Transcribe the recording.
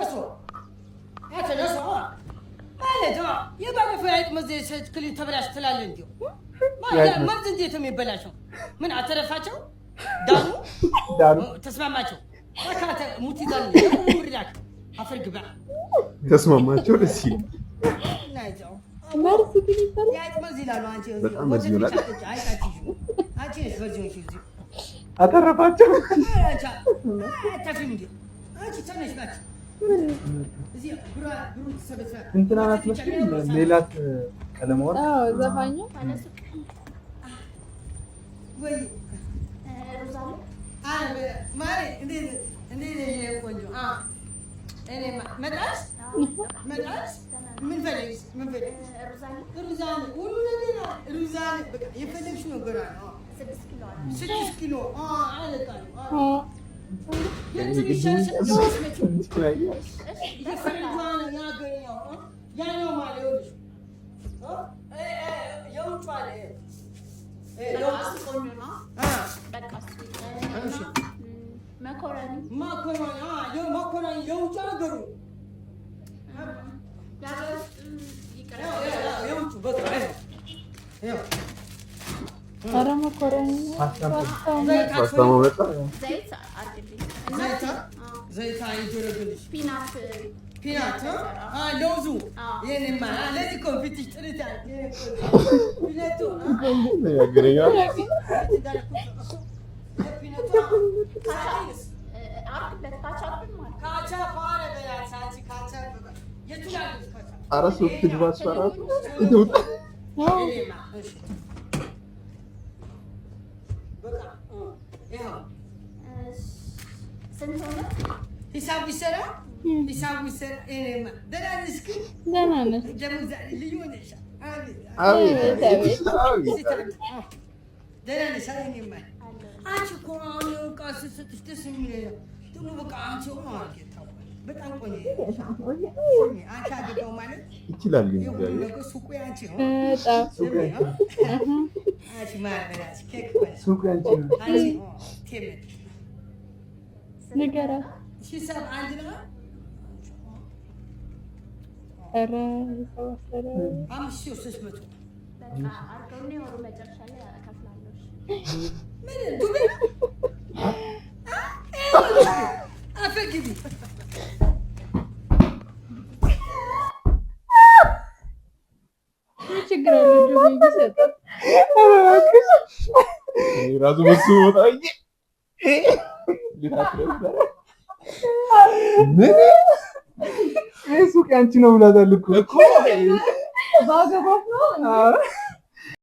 ተነሱ ተነሱ ማለት የባለፈው ያይጥ መዘይ ክሊ ተበላሽ ትላለህ እንዴ ማለት እንዴት የሚበላሸው ምን አተረፋቸው ዳኑ ተስማማቸው አካተ ሙቲዛን ሙሪላክ አፈርግባ ተስማማቸው ደስ ይላል ናይዛው መርስ ትይታለ ያይጥ መዘይ ይላሉ አንቺ በጣም መዝዩ ላይ አንቺ በዚሁ ሽዚ አተረፋቸው አቻ ታፊም እንዴ አንቺ ተነሽ ባች እዚህ ብራ ብሩ ተሰበሰ እንትና ናት መስሎኝ ሜላት ቀለማወርቅ ዘፋኙ ወይ ሮዛሊ ማሪ እንዴ ቆንጆ እኔ መጣሽ ምን ፈልግሽ ሮዛሊ ሁሉ ነገር ሮዛሊ በቃ የፈለግሽ ነገር ነው 6 ኪሎ አለቃሉ ኧረ መኮረኒ ፓስታ ማመጣ ዘይት አይደረግልሽ ፒናት ለውዙ የኔማ ለዚህ ኮምፒቲሽ ጥሪታ ፒናቱ ያገረኛል አራስ ወጥጅ ባስፈራቱ ይውጣ ሂሳብ ቢሰራ እኔማ ደህና ነሽ ግን ደህና ነሽ ደግሞ ልዩ ነሽ ደህና ነሽ እኔማ አንቺ እኮ አሁን ዕቃ ስትሰጥሽ ደስ የሚለኝ ደግሞ በቃ አንቺ በጣም ቆንጆ አንቺ አገባው ማለት ይችላል ሱቁ ያንቺ ነው አንቺ ማርበላሽ ኬክ ሱቅ ያንቺ ነው አንቺ ቴሜት ንገራ ሂሳብ አንድ ነው ኧረ ሰዋሰረ 5600 በቃ አርገውኔ ወሩ መጨረሻ ላይ አከፍላለሁ ምን ዱቤ አፈግቢ ችግር አለ ዱቤ ይሰጣ ራሱ በሱ ወጣኝ ምን ሱቅ ያንቺ ነው ብላታል እኮ ባገባው ነው